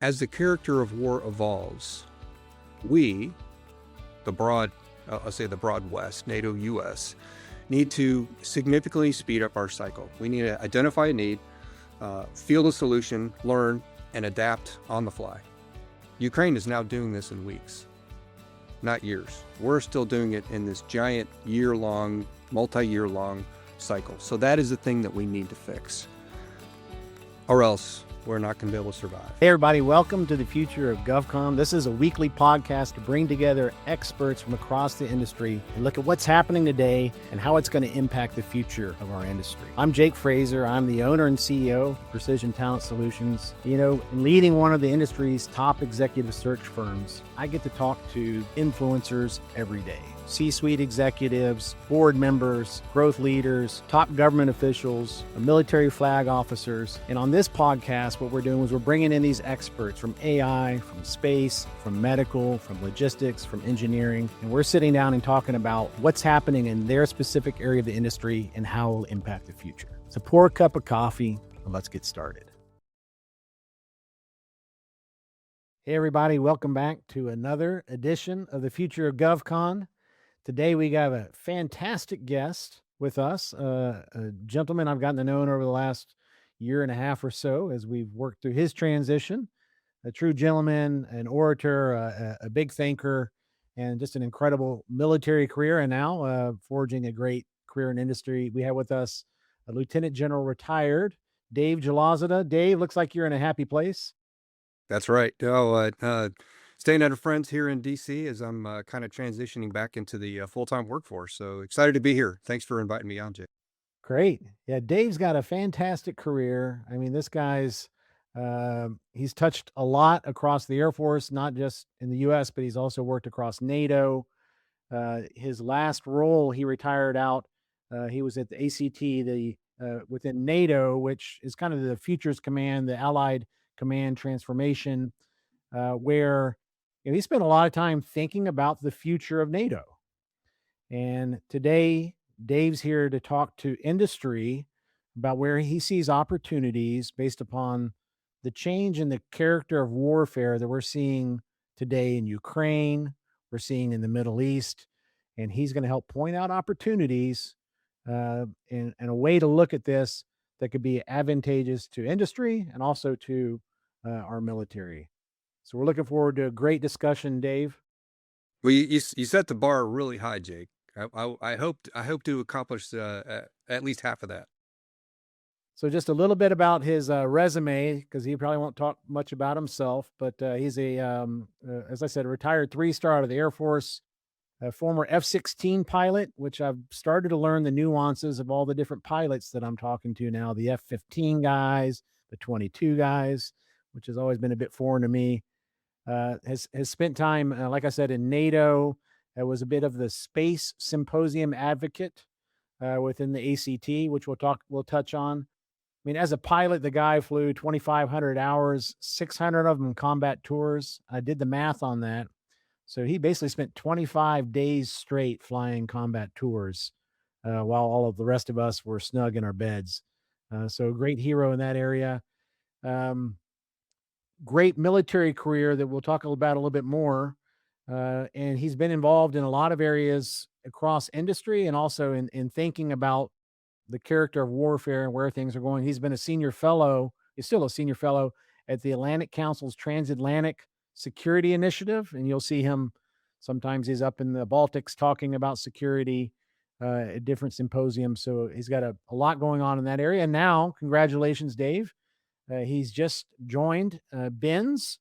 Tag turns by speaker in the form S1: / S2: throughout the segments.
S1: As the character of war evolves, we, I'll say the broad West, NATO US, need to significantly speed up our cycle. We need to identify a need, field a solution, learn, and adapt on the fly. Ukraine is now doing this in weeks, not years. We're still doing it in this giant year-long, multi-year-long cycle. So that is the thing that we need to fix, or else we're not going to be able to survive.
S2: Hey everybody, welcome to the Future of GovCon. This is a weekly podcast to bring together experts from across the industry and look at what's happening today and how it's going to impact the future of our industry. I'm Jake Frazer. I'm the owner and CEO of Precision Talent Solutions. Leading one of the industry's top executive search firms, I get to talk to influencers every day. C-suite executives, board members, growth leaders, top government officials, military flag officers. And on this podcast, what we're doing is we're bringing in these experts from AI, from space, from medical, from logistics, from engineering. And we're sitting down and talking about what's happening in their specific area of the industry and how it will impact the future. So pour a cup of coffee and let's get started. Hey everybody, welcome back to another edition of the Future of GovCon. Today we got a fantastic guest with us, a gentleman I've gotten to know over the last year and a half or so as we've worked through his transition, a true gentleman, an orator, a big thinker, and just an incredible military career, and now forging a great career in industry. We have with us a Lieutenant General retired, Dave Julazadeh. Dave, looks like you're in a happy place.
S1: That's right. Staying under friends here in DC as I'm kind of transitioning back into the full-time workforce. So excited to be here. Thanks for inviting me on, Jay.
S2: Great. Yeah, Dave's got a fantastic career. I mean, this guy's, he's touched a lot across the Air Force, not just in the U.S., but he's also worked across NATO. His last role, he retired out. He was at the ACT, within NATO, which is kind of the Futures Command, the Allied Command Transformation, where he spent a lot of time thinking about the future of NATO. And today, Dave's here to talk to industry about where he sees opportunities based upon the change in the character of warfare that we're seeing today in Ukraine, we're seeing in the Middle East, and he's going to help point out opportunities and a way to look at this that could be advantageous to industry and also to our military. So we're looking forward to a great discussion, Dave.
S1: Well, you set the bar really high, Jake. I hope to accomplish at least half of that.
S2: So just a little bit about his resume, because he probably won't talk much about himself, but he's as I said, a retired 3-star out of the Air Force, a former F-16 pilot, which I've started to learn the nuances of all the different pilots that I'm talking to now, the F-15 guys, the 22 guys, which has always been a bit foreign to me. Has spent time, like I said, in NATO. Was a bit of the Space Symposium advocate within the ACT, which we'll touch on. I mean, as a pilot, the guy flew 2,500 hours, 600 of them combat tours. I did the math on that. So he basically spent 25 days straight flying combat tours while all of the rest of us were snug in our beds. So a great hero in that area. Great military career that we'll talk about a little bit more. And he's been involved in a lot of areas across industry and also in thinking about the character of warfare and where things are going. He's been a senior fellow, he's still a senior fellow at the Atlantic Council's Transatlantic Security Initiative. And you'll see him, sometimes he's up in the Baltics talking about security at different symposiums. So he's got a lot going on in that area. And now, congratulations, Dave. He's just joined BENS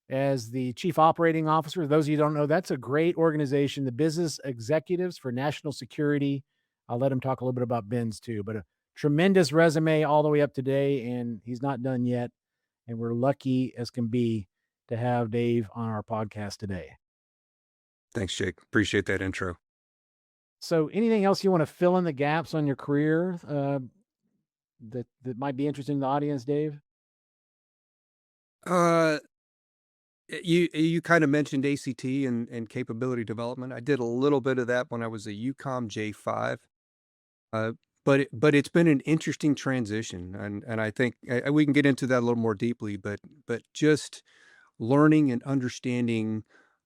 S2: as the Chief Operating Officer. Those of you who don't know, that's a great organization, the Business Executives for National Security. I'll let him talk a little bit about BENS too, but a tremendous resume all the way up today, and he's not done yet. And we're lucky as can be to have Dave on our podcast today.
S1: Thanks, Jake. Appreciate that intro.
S2: So anything else you want to fill in the gaps on your career that might be interesting to the audience, Dave?
S1: You kind of mentioned ACT and capability development. I did a little bit of that when I was a UCOM J5. But but it's been an interesting transition, and I think we can get into that a little more deeply. But just learning and understanding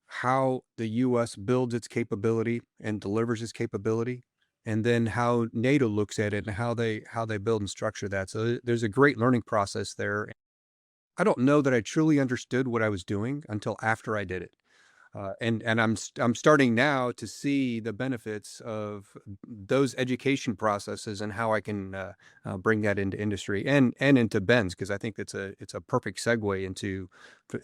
S1: how the U.S. builds its capability and delivers its capability, and then how NATO looks at it and how they build and structure that. So there's a great learning process there. I don't know that I truly understood what I was doing until after I did it. And I'm starting now to see the benefits of those education processes and how I can bring that into industry and into BENS, because I think it's a perfect segue into,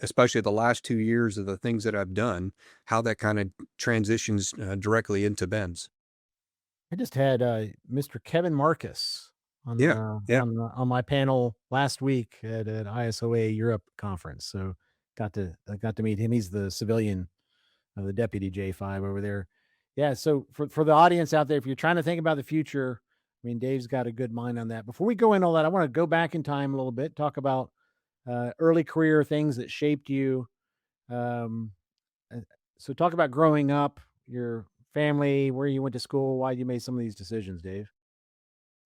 S1: especially the last 2 years of the things that I've done, how that kind of transitions directly into BENS.
S2: I just had Mr. Kevin Marcus
S1: Yeah, yeah.
S2: on my panel last week at an ISOA Europe conference. So I got to meet him. He's the civilian the deputy J5 over there. Yeah. So for the audience out there, if you're trying to think about the future, I mean, Dave's got a good mind on that. Before we go in all that, I want to go back in time a little bit, talk about early career things that shaped you. Um, uh, so talk about growing up, your family, where you went to school, why you made some of these decisions, Dave.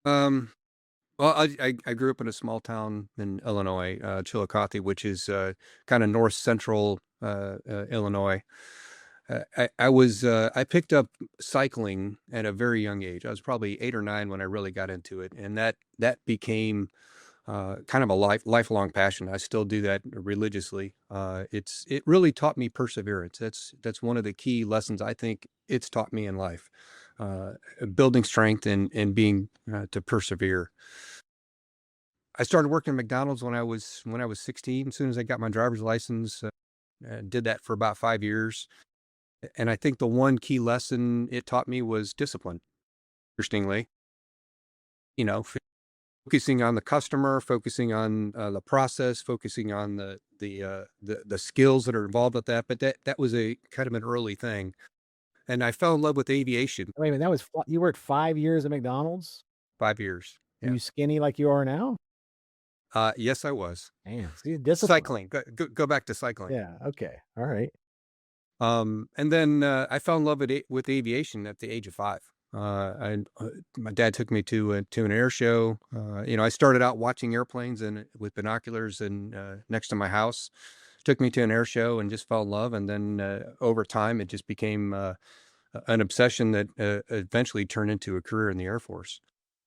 S1: Um, well, I grew up in a small town in Illinois, Chillicothe, which is kind of north central Illinois. I picked up cycling at a very young age. I was probably 8 or 9 when I really got into it, and that became kind of a lifelong passion. I still do that religiously. It really taught me perseverance. That's one of the key lessons I think it's taught me in life. Building strength and being to persevere. I started working at McDonald's when I was 16. As soon as I got my driver's license, did that for about 5 years. And I think the one key lesson it taught me was discipline. Interestingly, focusing on the customer, focusing on the process, focusing on the skills that are involved with that. But that was a kind of an early thing. And I fell in love with aviation.
S2: Wait a minute, you worked 5 years at McDonald's.
S1: 5 years.
S2: Were
S1: Yeah.
S2: you skinny like you are now?
S1: Yes, I was.
S2: Man, see, discipline.
S1: Cycling. Go back to cycling.
S2: Yeah. Okay. All right.
S1: And then I fell in love with aviation at the age of 5. My dad took me to an air show. I started out watching airplanes and with binoculars and next to my house. Took me to an air show and just fell in love. And then over time, it just became an obsession that eventually turned into a career in the Air Force.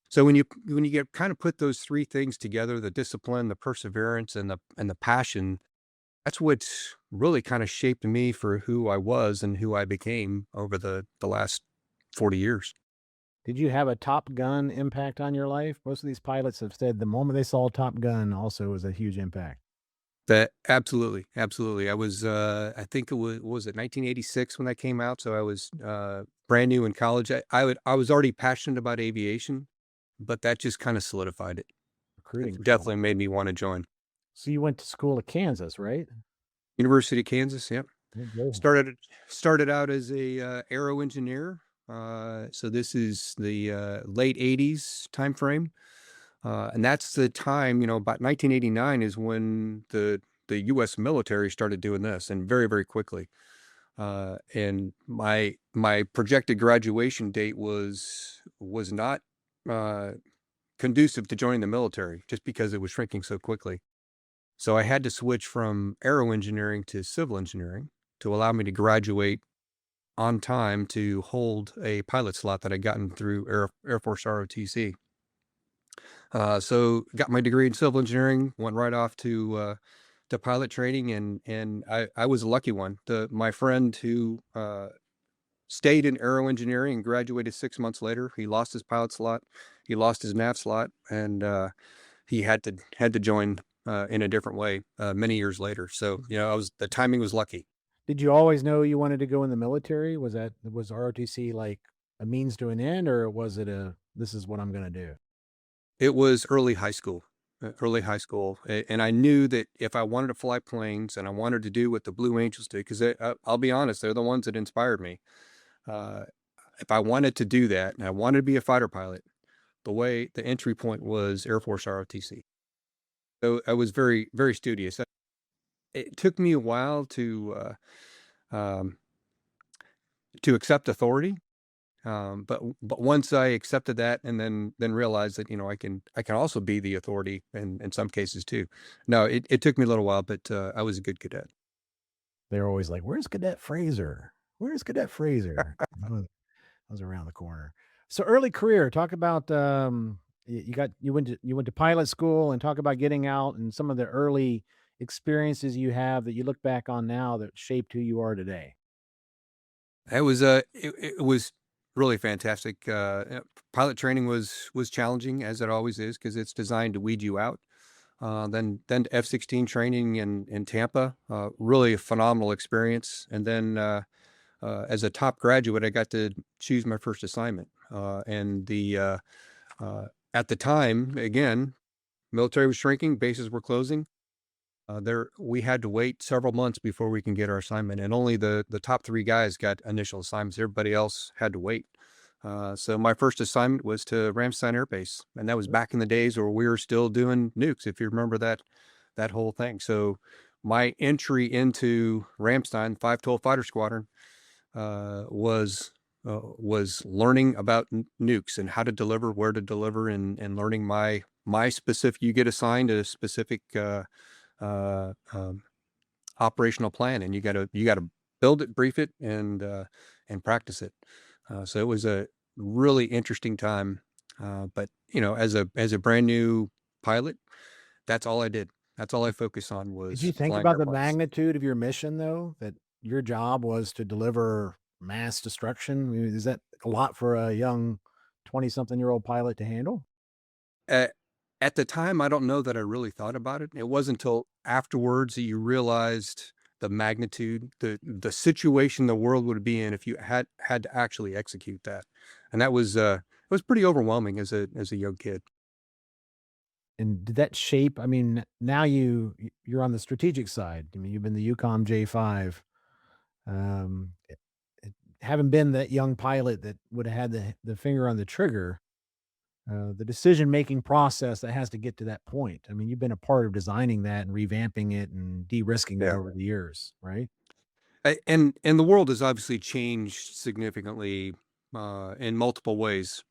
S1: So when you get kind of put those three things together, the discipline, the perseverance, and the passion, that's what's really kind of shaped me for who I was and who I became over the last 40 years.
S2: Did you have a Top Gun impact on your life? Most of these pilots have said the moment they saw Top Gun also was a huge impact.
S1: That absolutely, absolutely. I think was it 1986 when that came out. So I was brand new in college. I was already passionate about aviation, but that just kind of solidified it.
S2: Recruiting
S1: It
S2: for you.
S1: definitely made me want to join.
S2: So you went to school at Kansas, right?
S1: University of Kansas. Yep.
S2: Yeah, go.
S1: Started out as a aero engineer. So this is the late 80s time frame. And that's the time, about 1989 is when the U.S. military started doing this, and very, very quickly. And my projected graduation date was not conducive to joining the military, just because it was shrinking so quickly. So I had to switch from aero engineering to civil engineering to allow me to graduate on time to hold a pilot slot that I'd gotten through Air Force ROTC. So got my degree in civil engineering, went right off to pilot training, and I was a lucky one. My friend who stayed in aero engineering and graduated 6 months later, he lost his pilot slot, he lost his nav slot, and he had to join in a different way many years later. So the timing was lucky.
S2: Did you always know you wanted to go in the military? Was ROTC like a means to an end, or was it this is what I'm going to do?
S1: It was early high school, and I knew that if I wanted to fly planes and I wanted to do what the Blue Angels did, because I'll be honest, they're the ones that inspired me. Uh, if I wanted to do that and I wanted to be a fighter pilot, the entry point was Air Force ROTC. So I was very, very studious. It took me a while um, to accept authority. But once I accepted that, and then realized that I can also be the authority in some cases too. No, it took me a little while, but I was a good cadet.
S2: They're always like, "Where's Cadet Frazer? Where's Cadet Frazer?" I was around the corner. So early career, talk about you went to pilot school, and talk about getting out and some of the early experiences you have that you look back on now that shaped who you are today.
S1: It was really fantastic. Pilot training was challenging, as it always is, because it's designed to weed you out. Then F-16 training in Tampa, really a phenomenal experience. And then as a top graduate, I got to choose my first assignment. At the time, again, military was shrinking, bases were closing. We had to wait several months before we can get our assignment, and only the top 3 guys got initial assignments. Everybody else had to wait. So my first assignment was to Ramstein Air Base, and that was back in the days where we were still doing nukes, if you remember that whole thing. So my entry into Ramstein 512 Fighter Squadron was learning about nukes and how to deliver, where to deliver, and learning my specific. You get assigned a specific uh, um, operational plan, and you gotta build it, brief it, and practice it. So it was a really interesting time. But as a brand new pilot, that's all I did. That's all I focused on
S2: Did you
S1: was
S2: think
S1: flying
S2: about the
S1: airplanes.
S2: magnitude of your mission, though? That your job was to deliver mass destruction? I mean, is that a lot for a young 20-something-year-old pilot to handle?
S1: At, at the time, I don't know that I really thought about it. It wasn't until afterwards that you realized the magnitude, the situation the world would be in if you had to actually execute that, and that was it was pretty overwhelming as a young kid.
S2: And did that shape, I mean, now you're on the strategic side. I mean, you've been the UCOM J5. Having been that young pilot that would have had the finger on the trigger, the decision-making process that has to get to that point. I mean, you've been a part of designing that and revamping it and de-risking it
S1: Yeah.
S2: over the years, right?
S1: And the world has obviously changed significantly in multiple ways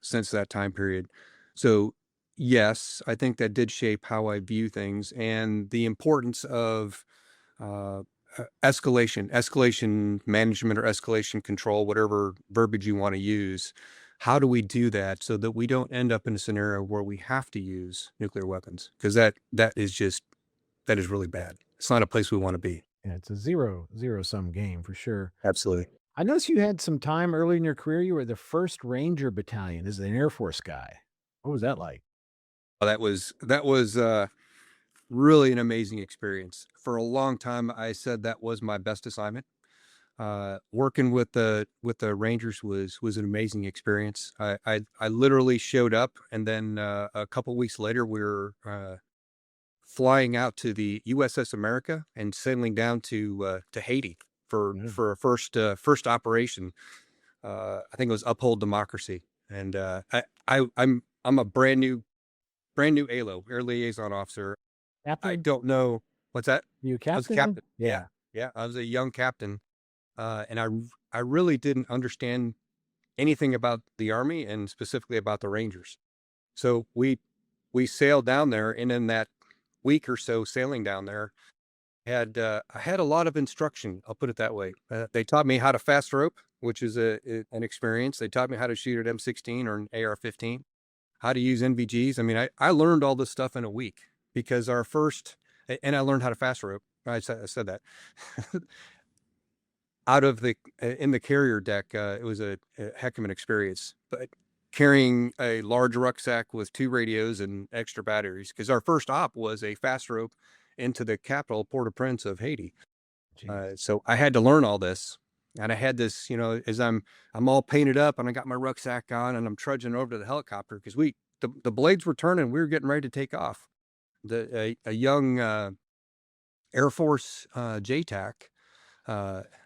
S1: since that time period. So yes, I think that did shape how I view things and the importance of uh, escalation management, or escalation control, whatever verbiage you want to use. How do we do that so that we don't end up in a scenario where we have to use nuclear weapons? Because that is really bad. It's not a place we want to be.
S2: Yeah, it's a zero sum game for sure.
S1: Absolutely.
S2: I noticed you had some time early in your career. You were the 1st Ranger Battalion as an Air Force guy. What was that like?
S1: Well, that was really an amazing experience. For a long time, I said that was my best assignment. Working with the Rangers was an amazing experience. I literally showed up, and then a couple weeks later, we were flying out to the USS America and sailing down to Haiti for
S2: Yeah.
S1: for a first operation. I think it was Uphold Democracy, and I'm a brand new ALO, Air Liaison Officer. I
S2: Captain?
S1: don't know what's that.
S2: You a
S1: I was a
S2: captain then?
S1: captain. Yeah,
S2: Yeah.
S1: yeah. I was a young captain, and I really didn't understand anything about the Army and specifically about the Rangers. So we sailed down there, and in that week or so sailing down there, I had a lot of instruction. I'll put it that way. They taught me how to fast rope, which is an experience. They taught me how to shoot at M16 or an AR-15, how to use NVGs. I mean, I learned all this stuff in a week because and I learned how to fast rope. I said that out of in the carrier deck. It was a heck of an experience, but carrying a large rucksack with 2 radios and extra batteries, because our first op was a fast rope into the capital, Port-au-Prince of Haiti.
S2: Jeez.
S1: So I had to learn all this. And I had this, as I'm all painted up and I got my rucksack on and I'm trudging over to the helicopter because the blades were turning. We were getting ready to take off. A young Air Force JTAC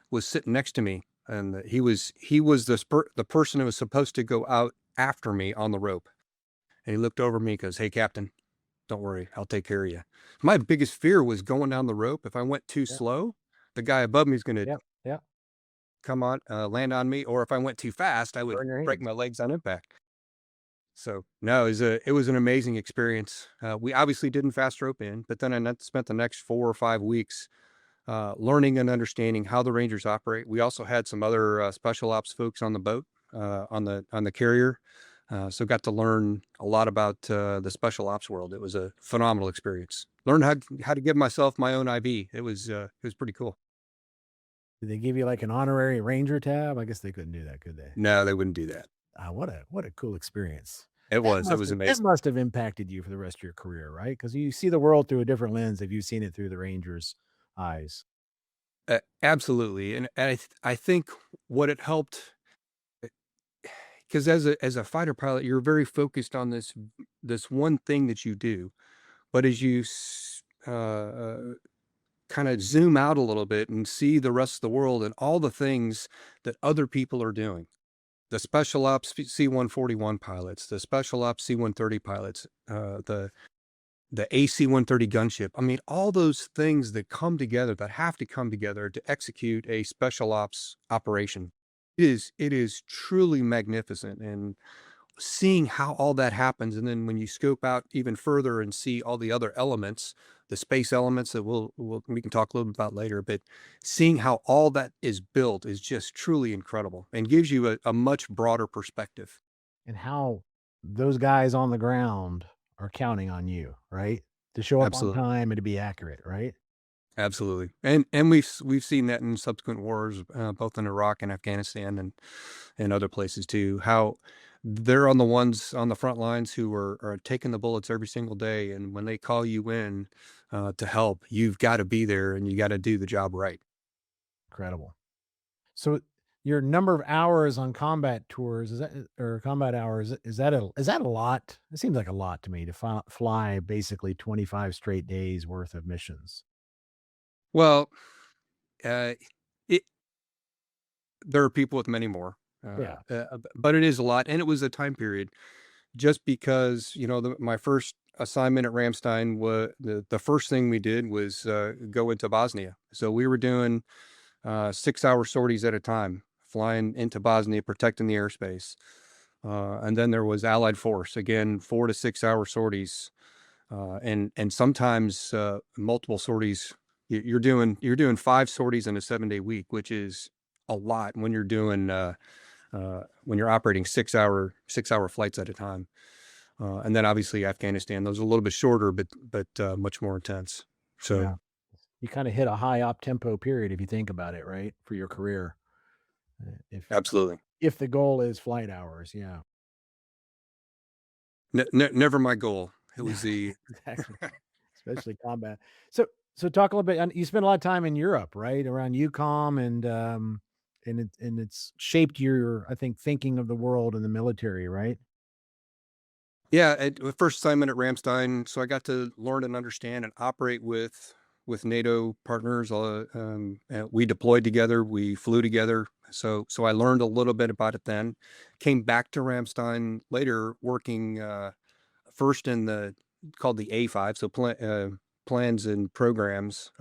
S1: was sitting next to me, and he was the person who was supposed to go out after me on the rope. And he looked over me and goes, "Hey, Captain, don't worry, I'll take care of you." My biggest fear was going down the rope. If I went too
S2: Yeah.
S1: slow, the guy above me is going to
S2: Yep. Yep.
S1: come on, land on me, or if I went too fast, I would
S2: Burn your
S1: break
S2: hands.
S1: my legs on impact. So no, it was an amazing experience. We obviously didn't fast rope in, but then spent the next 4 or 5 weeks learning and understanding how the Rangers operate. We also had some other special ops folks on the boat, on the carrier, so got to learn a lot about the special ops world. It was a phenomenal experience. Learned how to give myself my own IV. It was pretty cool.
S2: Did they give you like an honorary ranger tab? I guess they couldn't do that, could they?
S1: No, they wouldn't do that.
S2: What a cool experience.
S1: It was
S2: That
S1: amazing.
S2: must have impacted you for the rest of your career, right? Because you see the world through a different lens if you've seen it through the Rangers' eyes.
S1: Absolutely, and I think what it helped, because as a fighter pilot, you're very focused on this one thing that you do. But as you kind of zoom out a little bit and see the rest of the world and all the things that other people are doing, the special ops C-141 pilots, the special ops C-130 pilots, the AC-130 gunship. I mean, all those things that come together, that have to come together to execute a special ops operation. It is truly magnificent, and seeing how all that happens, and then when you scope out even further and see all the other elements, the space elements that we can talk a little bit about later, but seeing how all that is built is just truly incredible and gives you a much broader perspective.
S2: And how those guys on the ground are counting on you, right? To show up on
S1: Absolutely.
S2: time and to be accurate, right?
S1: Absolutely. And we've seen that in subsequent wars, both in Iraq and Afghanistan and other places too, how they're on the ones on the front lines who are taking the bullets every single day. And when they call you in to help, you've got to be there and you got to do the job right.
S2: Incredible. So your number of hours on combat tours is that or combat hours is that a lot? It seems like a lot to me to fly basically 25 straight days worth of missions.
S1: Well, uh, it, there are people with many more,
S2: Yeah,
S1: but it is a lot. And it was a time period just because, my first assignment at Ramstein was the first thing we did was go into Bosnia. So we were doing 6 hour sorties at a time, flying into Bosnia, protecting the airspace. And then there was Allied Force, again, 4 to 6 hour sorties, and sometimes multiple sorties. You're doing 5 sorties in a 7 day week, which is a lot when you're doing when you're operating 6 hour flights at a time. And then obviously Afghanistan, those are a little bit shorter, but much more intense. So
S2: yeah. You kinda hit a high op tempo period if you think about it, right, for your career,
S1: absolutely.
S2: if the goal is flight hours, yeah.
S1: Never my goal. It was the
S2: Exactly, especially combat. So talk a little bit and you spent a lot of time in Europe, right, around UCOM and it's shaped your, I think, thinking of the world and the military, right?
S1: Yeah, first assignment at Ramstein, so I got to learn and understand and operate with NATO partners. We deployed together, we flew together, so I learned a little bit about it then. Came back to Ramstein later, working first in the called the A5, so plans and programs,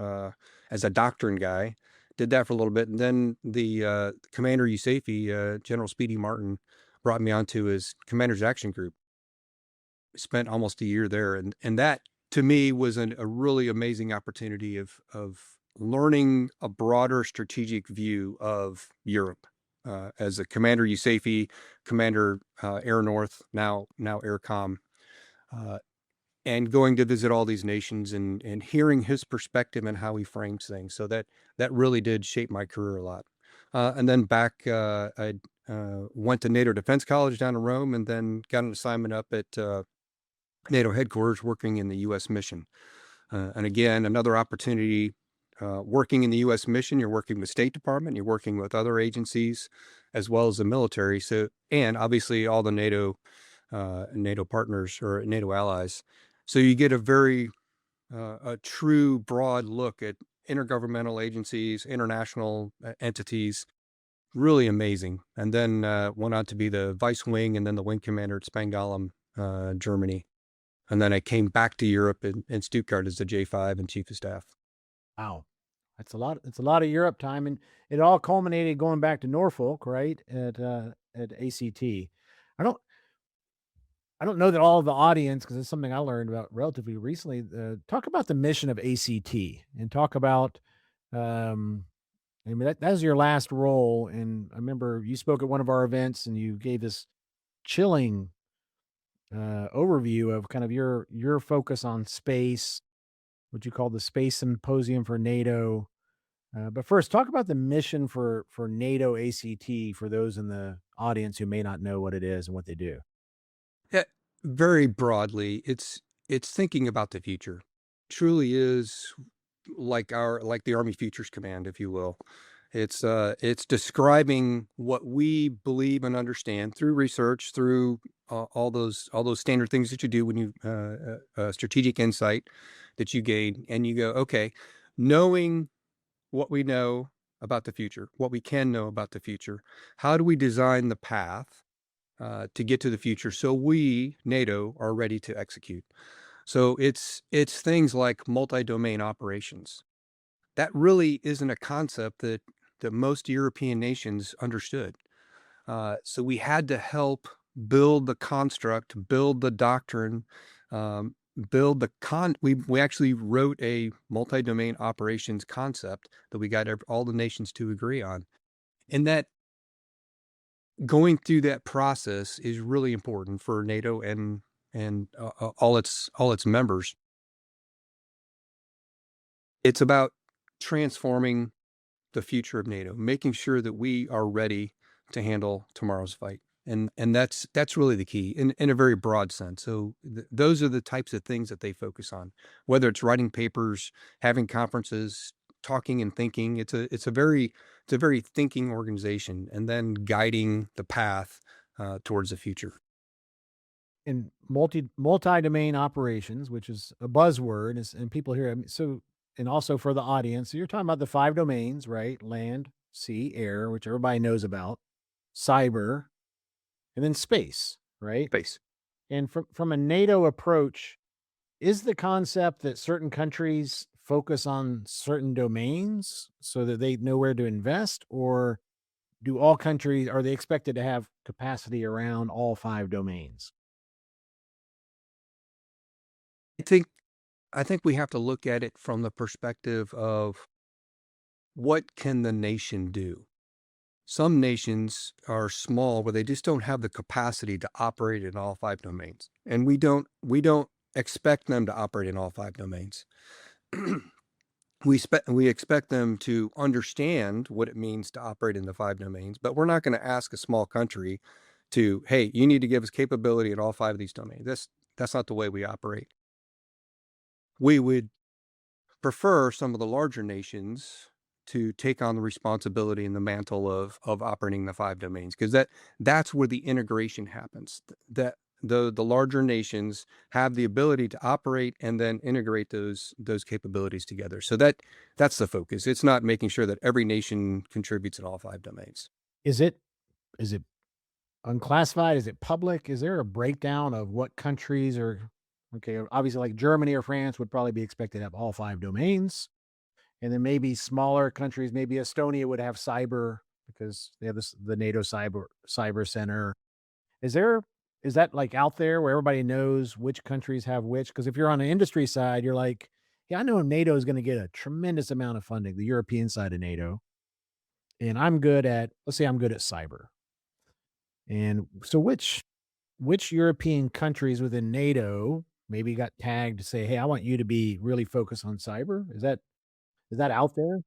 S1: as a doctrine guy. Did that for a little bit, and then the commander USAFE, General Speedy Martin, brought me onto his commander's action group. Spent almost a year there, and that to me was a really amazing opportunity of learning a broader strategic view of Europe. As a commander USAFE, commander Air North, now Aircom, uh, and going to visit all these nations and hearing his perspective and how he frames things. So that really did shape my career a lot. And then back, I went to NATO Defense College down in Rome, and then got an assignment up at NATO headquarters working in the U.S. mission. And again, another opportunity, working in the U.S. mission. You're working with State Department, you're working with other agencies, as well as the military. So, and obviously all the NATO partners or NATO allies. So you get a true broad look at intergovernmental agencies, international entities. Really amazing. And then went on to be the vice wing and then the wing commander at Spangdahlem, Germany. And then I came back to Europe in Stuttgart as the J5 and chief of staff.
S2: Wow. It's a lot of Europe time, and it all culminated going back to Norfolk, right, at ACT. I don't I don't know that all of the audience, because it's something I learned about relatively recently. Talk about the mission of ACT and talk about, um, I mean, that was your last role. And I remember you spoke at one of our events and you gave this chilling overview of kind of your focus on space, what you call the Space Symposium for NATO. But first, talk about the mission for NATO ACT for those in the audience who may not know what it is and what they do.
S1: Yeah, very broadly, it's thinking about the future. Truly is like the Army Futures Command, if you will. It's describing what we believe and understand through research, through all those standard things that you do when you strategic insight that you gain, and you go, okay, knowing what we know about the future, what we can know about the future, how do we design the path to get to the future so we, NATO, are ready to execute. So it's things like multi-domain operations. That really isn't a concept that most European nations understood. So we had to help build the construct, build the doctrine, um, build the We actually wrote a multi-domain operations concept that we got all the nations to agree on, and that going through that process is really important for NATO and all its members. It's about transforming the future of NATO, making sure that we are ready to handle tomorrow's fight. And that's really the key in a very broad sense. So those are the types of things that they focus on, whether it's writing papers, having conferences, talking and thinking. It's a very thinking organization, and then guiding the path towards the future.
S2: In multi-domain operations, which is a buzzword, and people hear it. So, and also for the audience, so you're talking about the five domains, right? Land, sea, air, which everybody knows about, cyber, and then space, right?
S1: Space.
S2: And from a NATO approach, is the concept that certain countries focus on certain domains so that they know where to invest, or do all countries are they expected to have capacity around all five domains?
S1: I think I think we have to look at it from the perspective of what can the nation do. Some nations are small where they just don't have the capacity to operate in all five domains, and we don't expect them to operate in all five domains. We expect them to understand what it means to operate in the five domains, but we're not going to ask a small country to, hey, you need to give us capability in all five of these domains. That's not the way we operate. We would prefer some of the larger nations to take on the responsibility and the mantle of operating the five domains, because that's where the integration happens. That the larger nations have the ability to operate and then integrate those capabilities together. So that's the focus. It's not making sure that every nation contributes in all five domains.
S2: Is it is it unclassified? Is it public? Is there a breakdown of what countries are okay? Obviously, like Germany or France would probably be expected to have all five domains, and then maybe smaller countries, maybe Estonia would have cyber because they have the NATO cyber center. Is there is that like out there where everybody knows which countries have which? Because if you're on the industry side, you're like, yeah, I know NATO is going to get a tremendous amount of funding, the European side of NATO, and I'm good at let's say I'm good at cyber. And so which European countries within NATO maybe got tagged to say, "Hey, I want you to be really focused on cyber." Is that out there?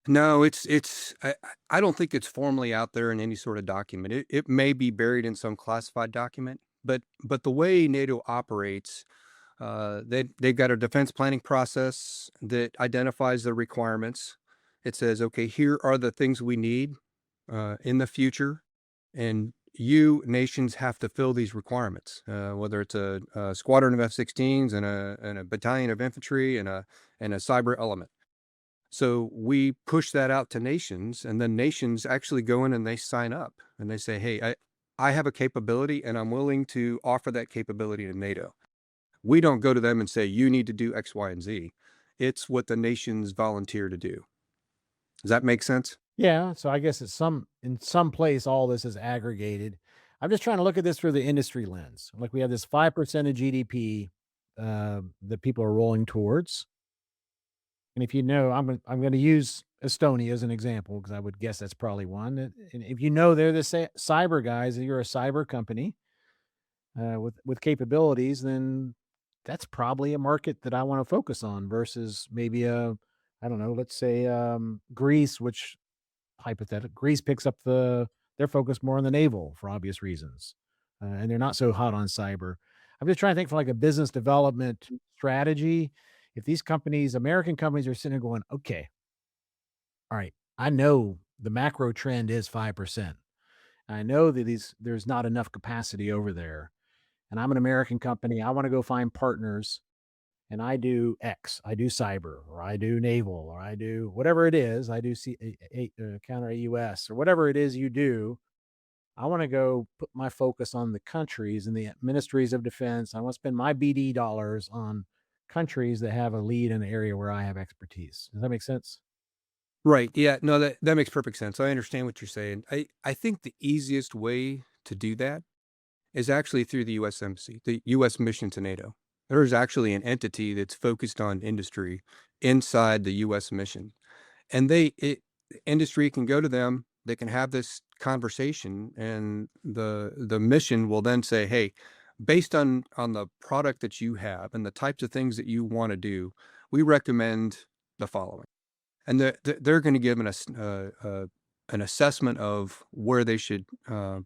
S1: No, I don't think it's formally out there in any sort of document. It may be buried in some classified document, but the way NATO operates, they've got a defense planning process that identifies the requirements. It says, okay, here are the things we need in the future, and you nations have to fill these requirements. Whether it's a squadron of F-16s and a battalion of infantry and a cyber element. So we push that out to nations, and then nations actually go in and they sign up and they say, hey, I have a capability and I'm willing to offer that capability to NATO. We don't go to them and say, you need to do X, Y, and Z. It's what the nations volunteer to do. Does that make sense?
S2: Yeah, so I guess in some place all this is aggregated. I'm just trying to look at this through the industry lens. Like we have this 5% of GDP that people are rolling towards. And if you know, I'm going to use Estonia as an example because I would guess that's probably one. And if you know they're the cyber guys, and you're a cyber company with capabilities, then that's probably a market that I want to focus on versus maybe a I don't know, let's say Greece, which hypothetical. Greece picks up they're focused more on the naval for obvious reasons, and they're not so hot on cyber. I'm just trying to think from like a business development strategy. If these companies, American companies, are sitting there going, okay, all right, I know the macro trend is 5%. I know that there's not enough capacity over there, and I'm an American company. I want to go find partners and I do X, I do cyber, or I do naval, or I do whatever it is, I do counter AUS, or whatever it is you do. I want to go put my focus on the countries and the ministries of defense. I want to spend my BD dollars on countries that have a lead in an area where I have expertise. Does that make sense?
S1: Right. Yeah. No, that makes perfect sense. I understand what you're saying. I think the easiest way to do that is actually through the U.S. Embassy, the U.S. mission to NATO. There's actually an entity that's focused on industry inside the U.S. mission, and industry can go to them. They can have this conversation, and the mission will then say, "Hey, based on the product that you have and the types of things that you want to do, we recommend the following." And they're going to give an assessment of where they should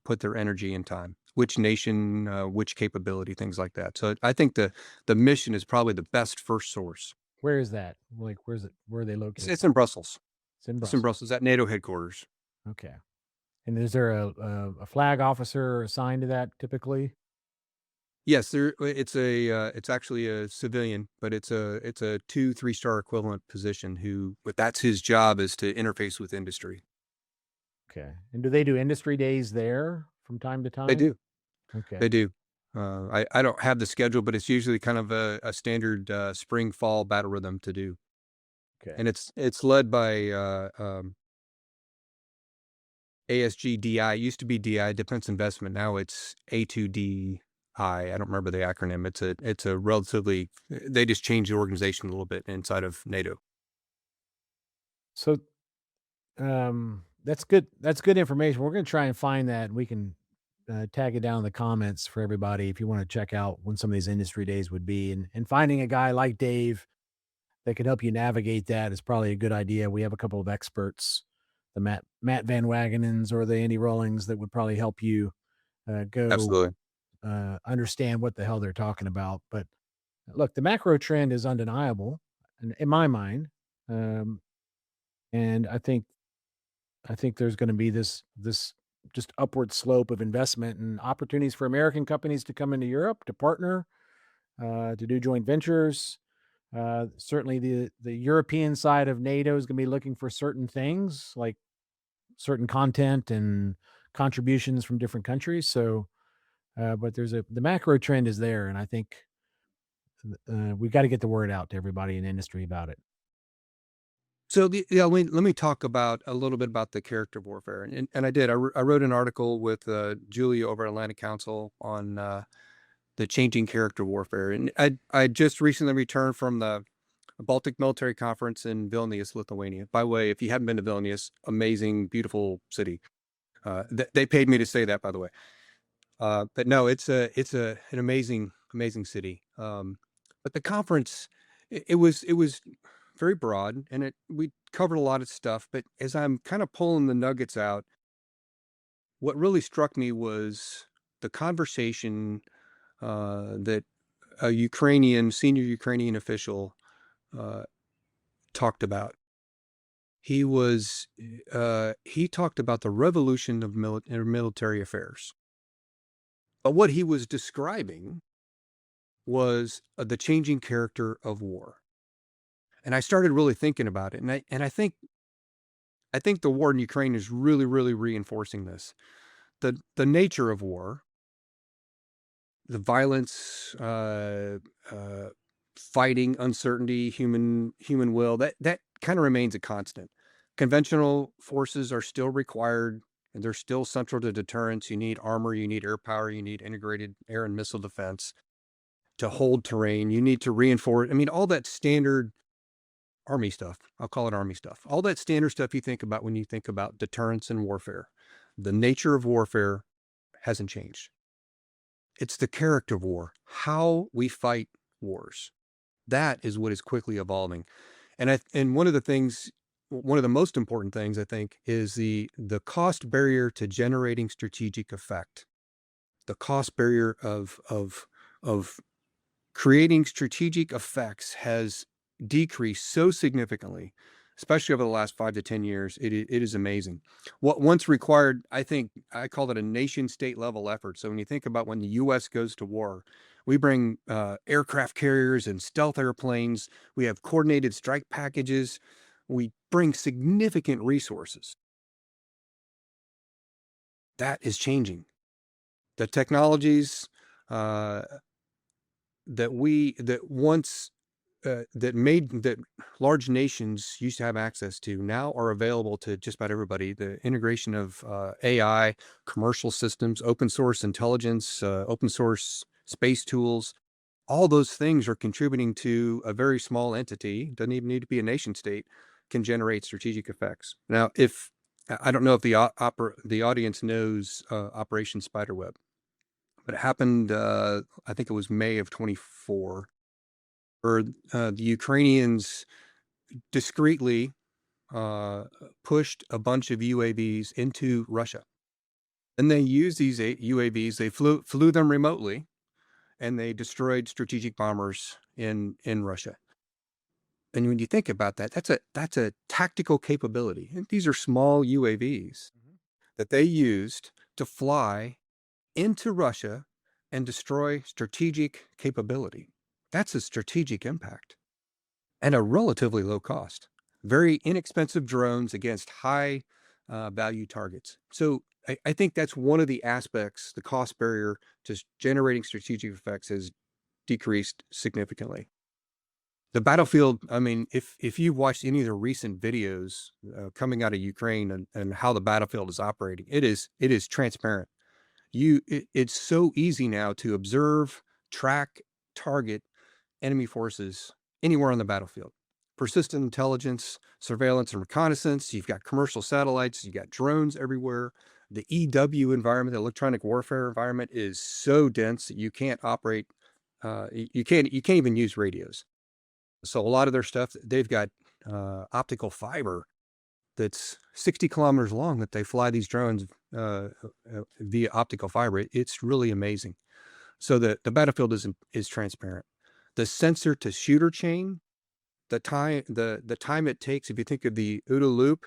S1: put their energy and time, which nation, which capability, things like that. So I think the mission is probably the best first source.
S2: Where is that? Like, where's it? Where are they located?
S1: It's in Brussels.
S2: It's in
S1: It's in
S2: Brussels.
S1: Brussels at NATO headquarters.
S2: Okay. And is there a flag officer assigned to that typically?
S1: Yes, it's actually a civilian, but it's a 2-3 star equivalent position but that's his job, is to interface with industry.
S2: Okay. And do they do industry days there from time to
S1: They
S2: time?
S1: do.
S2: Okay.
S1: They do. I don't have the schedule, but it's usually kind of a standard spring fall battle rhythm to do,
S2: Okay.
S1: and it's led by ASGDI. It used to be DI, Defense Investment. Now it's A2DI. I don't remember the acronym. It's a relatively, they just changed the organization a little bit inside of NATO.
S2: So that's good. That's good information. We're going to try and find that, and we can tag it down in the comments for everybody if you want to check out when some of these industry days would be. And finding a guy like Dave that can help you navigate that is probably a good idea. We have a couple of experts, the Matt Van Wagenens or the Andy Rollings, that would probably help you go
S1: Absolutely.
S2: understand what the hell they're talking about. But look, the macro trend is undeniable in my mind. Um, and I think there's going to be this just upward slope of investment and opportunities for American companies to come into Europe to partner, to do joint ventures. Certainly, the European side of NATO is going to be looking for certain things like certain content and contributions from different countries. So, but the macro trend is there, and I think we've got to get the word out to everybody in industry about it.
S1: So yeah, let me talk about a little bit about the character warfare, and I did. I wrote an article with Julia over at Atlantic Council on the changing character warfare, and I just recently returned from the Baltic Military Conference in Vilnius, Lithuania. By the way, if you haven't been to Vilnius, amazing, beautiful city. They paid me to say that, by the way. But no, it's an amazing city. But the conference, it was very broad, and we covered a lot of stuff. But as I'm kind of pulling the nuggets out, what really struck me was the conversation that a senior Ukrainian official uh, talked about. He talked about the revolution of military affairs. But what he was describing was the changing character of war. And I started really thinking about it, and I think the war in Ukraine is really, really reinforcing this. The nature of war, the violence, fighting, uncertainty, human will, that kind of remains a constant. Conventional forces are still required, and they're still central to deterrence. You need armor, you need air power, you need integrated air and missile defense to hold terrain. You need to reinforce. I mean, all that standard Army stuff. I'll call it Army stuff. All that standard stuff you think about when you think about deterrence and warfare. The nature of warfare hasn't changed. It's the character of war, how we fight wars. That is what is quickly evolving. And one of the most important things, I think, is the cost barrier to generating strategic effect. The cost barrier of creating strategic effects has decreased so significantly, especially over the last 5 to 10 years. It is amazing. What once required, I think, I call it a nation state level effort. So when you think about when the U.S. goes to war, we bring aircraft carriers and stealth airplanes. We have coordinated strike packages. We bring significant resources. That is changing. The technologies that large nations used to have access to now are available to just about everybody. The integration of AI, commercial systems, open source intelligence, open source space tools, all those things are contributing to a very small entity, doesn't even need to be a nation state, can generate strategic effects. Now, I don't know if the audience knows Operation Spiderweb, but it happened, I think it was May of 24, where the Ukrainians discreetly pushed a bunch of UAVs into Russia. And they used these UAVs, they flew them remotely, and they destroyed strategic bombers in Russia. And when you think about that, that's a tactical capability. And these are small UAVs that they used to fly into Russia and destroy strategic capability. That's a strategic impact and a relatively low cost. Very inexpensive drones against high value targets. So I think that's one of the aspects. The cost barrier to generating strategic effects has decreased significantly. The battlefield, I mean, if you've watched any of the recent videos coming out of Ukraine and how the battlefield is operating, it is transparent. It's so easy now to observe, track, target enemy forces anywhere on the battlefield. Persistent intelligence, surveillance, and reconnaissance. You've got commercial satellites. You've got drones everywhere. The EW environment, the electronic warfare environment, is so dense that you can't operate. You can't even use radios. So a lot of their stuff, they've got optical fiber that's 60 kilometers long that they fly these drones via optical fiber. It's really amazing. So the battlefield is transparent. The sensor to shooter chain, the time it takes, if you think of the OODA loop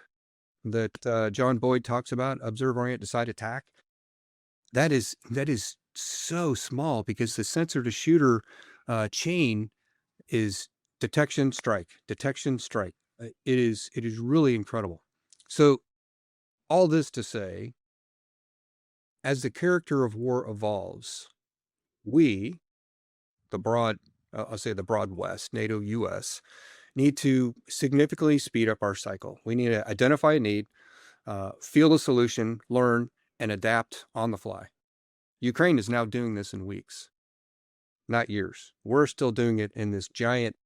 S1: that John Boyd talks about, observe, orient, decide, attack, that is so small because the sensor to shooter chain is detection, strike, detection, strike. It is really incredible. So all this to say, as the character of war evolves, we, I'll say the broad West, NATO, US, need to significantly speed up our cycle. We need to identify a need, field a solution, learn, and adapt on the fly. Ukraine is now doing this in weeks, not years. We're still doing it in this giant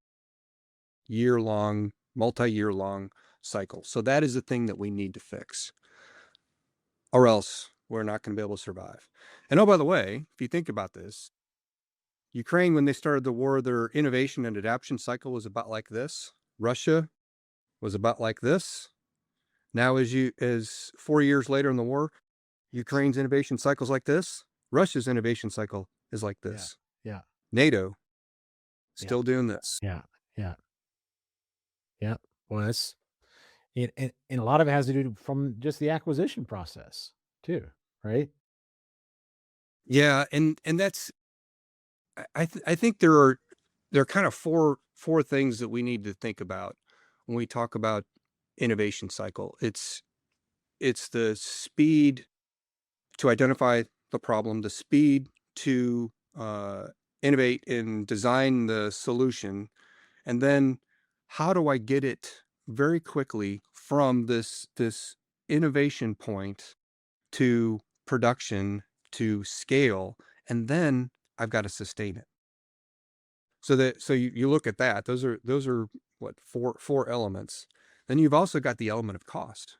S1: multi-year long cycle. So that is the thing that we need to fix, or else we're not going to be able to survive. And oh, by the way, if you think about this, Ukraine, when they started the war, their innovation and adaptation cycle was about like this. Russia was about like this. Now, as 4 years later in the war, Ukraine's innovation cycle is like this. Russia's innovation cycle is like this.
S2: Yeah.
S1: NATO still doing this.
S2: Yeah. Well, that's it, and a lot of it has to do from just the acquisition process too, right?
S1: Yeah, and that's I think there are kind of four things that we need to think about when we talk about innovation cycle. It's the speed to identify the problem, the speed to innovate and design the solution, and then how do I get it very quickly from this innovation point to production to scale, and then I've got to sustain it. So you look at that. Those are what, four elements. Then you've also got the element of cost.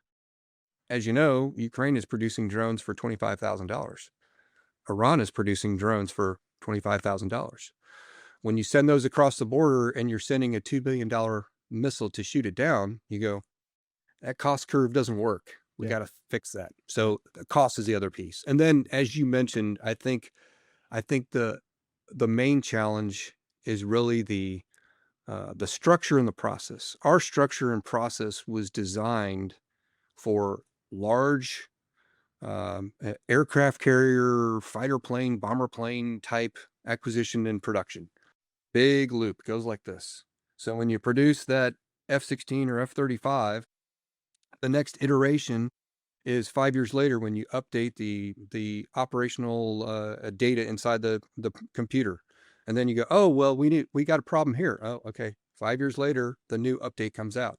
S1: As you know, Ukraine is producing drones for $25,000. Iran is producing drones for $25,000. When you send those across the border and you're sending a $2 billion missile to shoot it down, you go, that cost curve doesn't work. We
S2: Yeah.
S1: got to fix that. So the cost is the other piece. And then, as you mentioned, I think the main challenge is really the structure and the process. Our structure and process was designed for large aircraft carrier, fighter plane, bomber plane type acquisition and production. Big loop goes like this. So when you produce that F-16 or F-35, the next iteration is 5 years later when you update the operational data inside the computer. And then you go, oh, well, we got a problem here. Oh, okay. 5 years later, the new update comes out.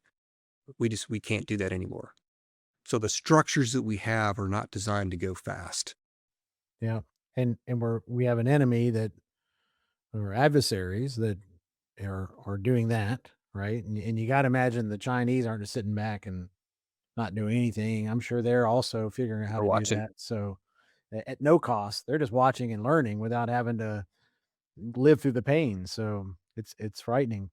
S1: We can't do that anymore. So the structures that we have are not designed to go fast.
S2: Yeah. And we have an enemy that, or adversaries that are doing that, right? And you got to imagine the Chinese aren't just sitting back and not doing anything. I'm sure they're also figuring out how
S1: We're
S2: to do
S1: watching.
S2: that. So at no cost, they're just watching and learning without having to live through the pain. So it's frightening.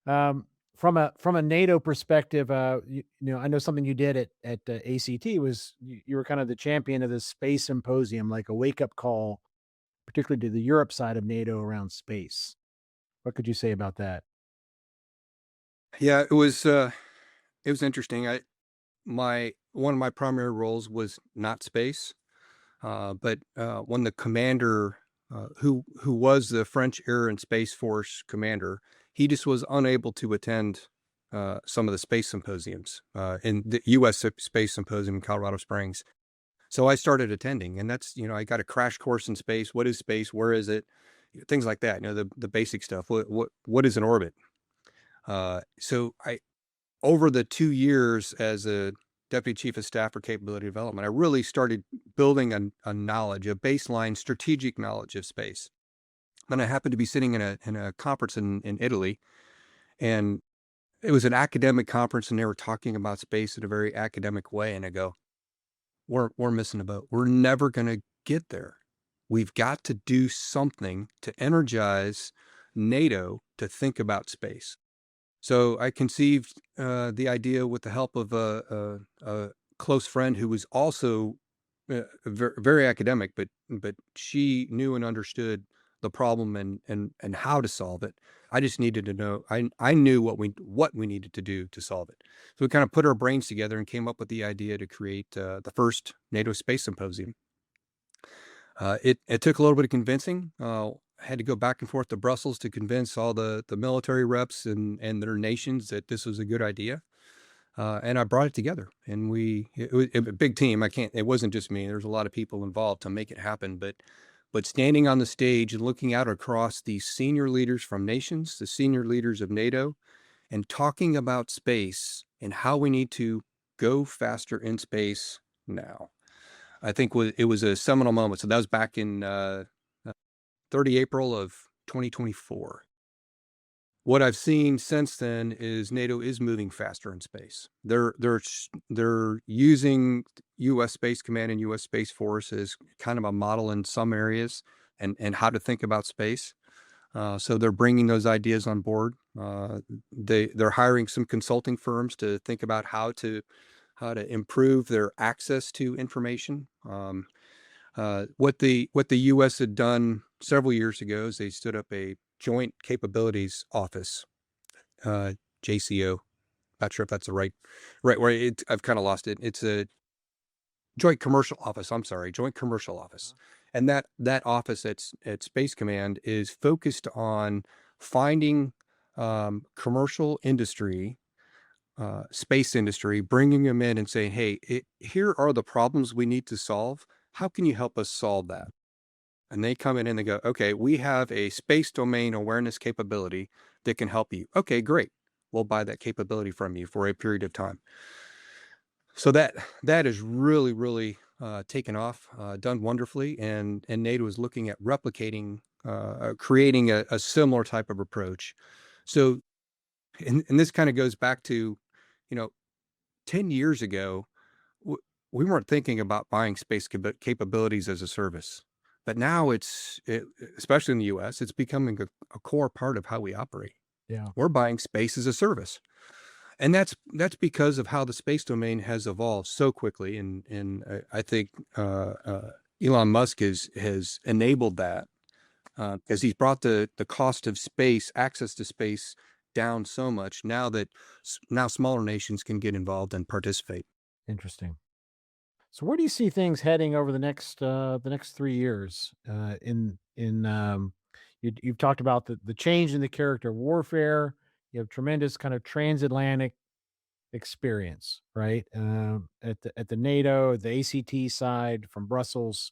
S2: From a NATO perspective, I know something you did at ACT was you were kind of the champion of this Space Symposium, like a wake up call, particularly to the Europe side of NATO around space. What could you say about that?
S1: Yeah, it was interesting. My one of my primary roles was not space, but when the commander, who was the French Air and Space Force commander, he just was unable to attend some of the space symposiums in the U.S. Space Symposium in Colorado Springs. So I started attending, and that's, I got a crash course in space. What is space? Where is it? Things like that. The basic stuff. What is an orbit? So I over the 2 years as a deputy chief of staff for capability development, I really started building a knowledge, a baseline strategic knowledge of space. Then I happened to be sitting in a conference in Italy, and it was an academic conference, and they were talking about space in a very academic way. And I go, we're missing a boat. We're never going to get there. We've got to do something to energize NATO to think about space. So I conceived the idea with the help of a close friend who was also very academic, but she knew and understood the problem and how to solve it. I just needed to know. I knew what we needed to do to solve it. So we kind of put our brains together and came up with the idea to create the first NATO Space Symposium. It took a little bit of convincing. I had to go back and forth to Brussels to convince all the military reps and their nations that this was a good idea. And I brought it together, and it was a big team. It wasn't just me. There's a lot of people involved to make it happen, but standing on the stage and looking out across the senior leaders from nations, the senior leaders of NATO, and talking about space and how we need to go faster in space now. I think it was a seminal moment. So that was back in 30 April of 2024. What I've seen since then is NATO is moving faster in space. They're using U.S. Space Command and U.S. Space Force as kind of a model in some areas, and how to think about space. So they're bringing those ideas on board. They're hiring some consulting firms to think about how to improve their access to information. What the U.S. had done several years ago is they stood up a Joint Capabilities Office, JCO. Not sure if that's the right word. I've kind of lost it. It's a Joint Commercial Office. I'm sorry, Joint Commercial Office, and that office at Space Command is focused on finding commercial industry, space industry, bringing them in and saying, hey, here are the problems we need to solve. How can you help us solve that? and they come in and they go, okay, we have a space domain awareness capability that can help you. Okay, great. We'll buy that capability from you for a period of time. So that is really taken off, done wonderfully, and NATO is looking at replicating, creating a similar type of approach. So, and this kind of goes back to, you know, 10 years ago, we weren't thinking about buying space capabilities as a service, but now especially in the U.S., it's becoming a core part of how we operate.
S2: Yeah.
S1: We're buying space as a service. And that's because of how the space domain has evolved so quickly, and I think Elon Musk has enabled that, because he's brought the cost of space, access to space, down so much now that now smaller nations can get involved and participate.
S2: Interesting. So where do you see things heading over the next 3 years? You've talked about the change in the character of warfare. You have tremendous kind of transatlantic experience, right? At the NATO, the ACT side from Brussels,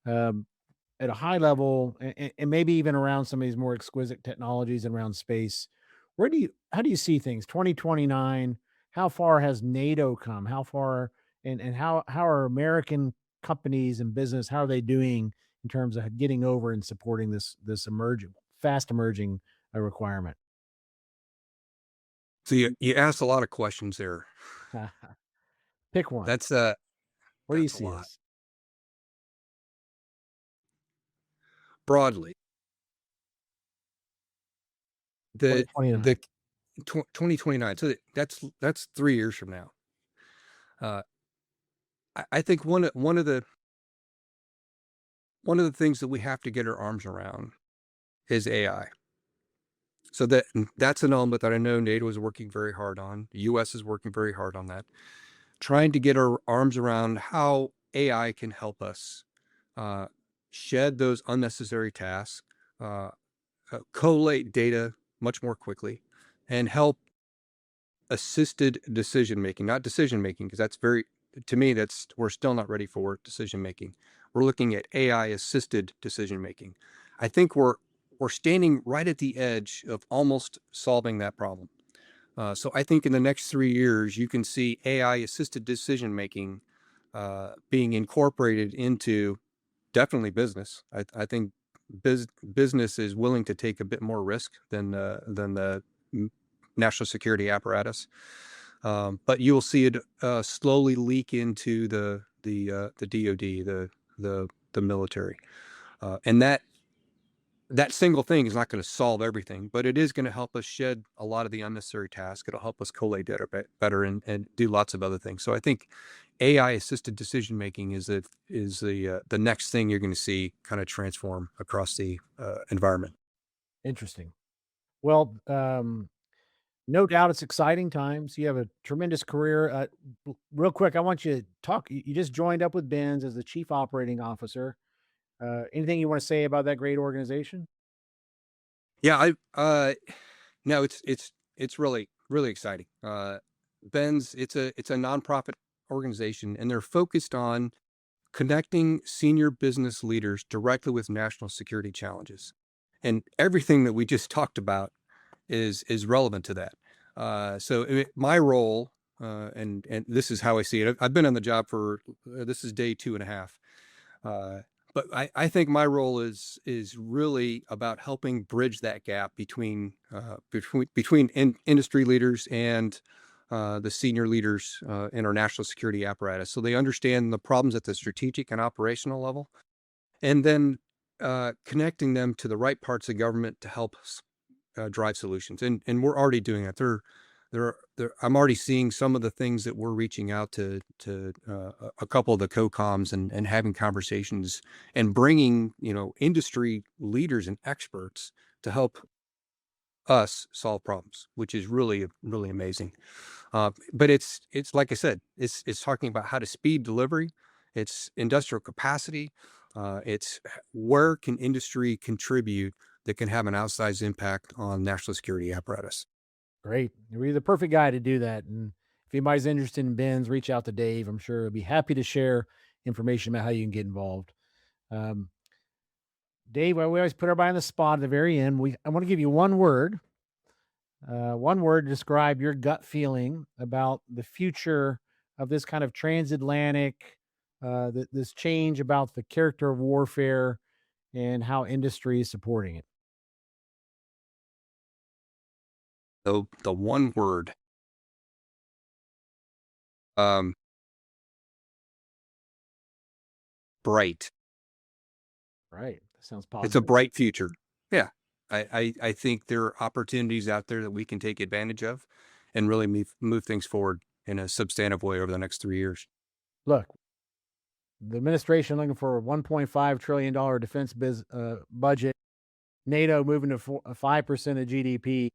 S2: um, at a high level, and maybe even around some of these more exquisite technologies around space. How do you see things? 2029. How far has NATO come? How far and how are American companies and business? How are they doing in terms of getting over and supporting this emerging, fast emerging requirement?
S1: So you asked a lot of questions there.
S2: Pick one.
S1: That's
S2: Where do you
S1: a
S2: see
S1: lot.
S2: us?
S1: Broadly, the
S2: 2029.
S1: the 2029. So that's 3 years from now. Uh, I think one of the things that we have to get our arms around is AI. So that's an element that I know NATO is working very hard on. The U.S. is working very hard on that, trying to get our arms around how AI can help us uh, shed those unnecessary tasks, uh, collate data much more quickly, and help assisted decision making, not decision making, because that's very, to me, that's, we're still not ready for decision making. We're looking at AI assisted decision making. I think we're standing right at the edge of almost solving that problem. So I think in the next 3 years, you can see AI assisted decision making being incorporated into definitely business. I think business is willing to take a bit more risk than the national security apparatus. But you'll see it slowly leak into the DoD, the military, and that single thing is not going to solve everything, but it is going to help us shed a lot of the unnecessary tasks. It'll help us collate data better and do lots of other things. So I think AI assisted decision making is the next thing you're going to see kind of transform across the environment.
S2: Interesting. Well, no doubt it's exciting times. You have a tremendous career. Real quick, I want you to talk. You just joined up with Benz as the chief operating officer. Anything you want to say about that great organization?
S1: Yeah, I no, it's really exciting. Ben's it's a nonprofit organization, and they're focused on connecting senior business leaders directly with national security challenges. And everything that we just talked about is relevant to that. My role, and this is how I see it. I've been on the job for this is day 2.5. Uh, but I think my role is really about helping bridge that gap between industry leaders and the senior leaders in our national security apparatus, so they understand the problems at the strategic and operational level, and then connecting them to the right parts of government to help drive solutions. And we're already doing that. I'm already seeing some of the things that we're reaching out to a couple of the co-coms and having conversations and bringing industry leaders and experts to help us solve problems, which is really amazing. But it's like I said, it's talking about how to speed delivery, it's industrial capacity, it's where can industry contribute that can have an outsized impact on national security apparatus.
S2: Great. You're the perfect guy to do that. And if anybody's interested in Benz, reach out to Dave. I'm sure he'll be happy to share information about how you can get involved. Um, Dave, we always put everybody on the spot at the very end. I want to give you one word to describe your gut feeling about the future of this kind of transatlantic, this change about the character of warfare and how industry is supporting it.
S1: The one word, um, bright.
S2: Right. That sounds
S1: It's a
S2: positive.
S1: bright future. Yeah. I think there are opportunities out there that we can take advantage of and really move things forward in a substantive way over the next 3 years.
S2: Look, the administration looking for a $1.5 trillion defense budget, NATO moving to 5% of GDP.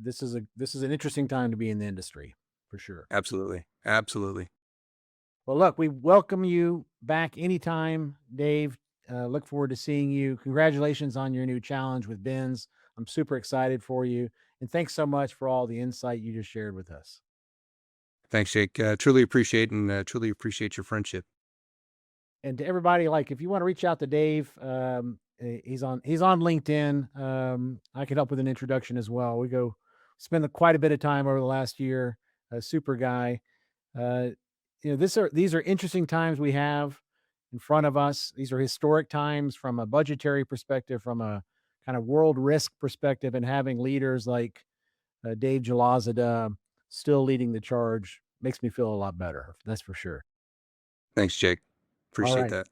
S2: This is an interesting time to be in the industry, for sure.
S1: Absolutely. Absolutely.
S2: Well, look, we welcome you back anytime, Dave. Look forward to seeing you. Congratulations on your new challenge with BENS. I'm super excited for you. And thanks so much for all the insight you just shared with us.
S1: Thanks, Jake. Truly appreciate your friendship.
S2: And to everybody, like, if you want to reach out to Dave, he's on LinkedIn. I can help with an introduction as well. We spend quite a bit of time over the last year. A super guy. These are interesting times we have in front of us. These are historic times from a budgetary perspective, from a kind of world risk perspective, and having leaders like Dave Julazadeh still leading the charge makes me feel a lot better. That's for sure.
S1: Thanks, Jake. Appreciate that.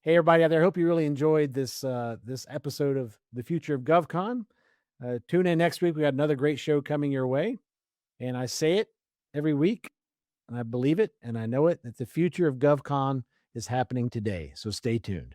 S2: Hey, everybody out there. Hope you really enjoyed this episode of the Future of GovCon. Tune in next week. We got another great show coming your way. And I say it every week, and I believe it, and I know it, that the future of GovCon is happening today. So stay tuned.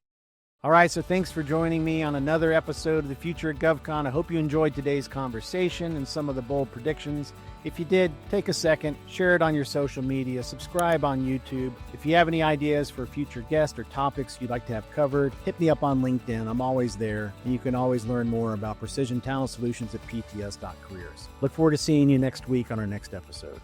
S2: All right, so thanks for joining me on another episode of the Future of GovCon. I hope you enjoyed today's conversation and some of the bold predictions. If you did, take a second, share it on your social media, subscribe on YouTube. If you have any ideas for future guests or topics you'd like to have covered, hit me up on LinkedIn. I'm always there, and you can always learn more about precision talent solutions at pts.careers. Look forward to seeing you next week on our next episode.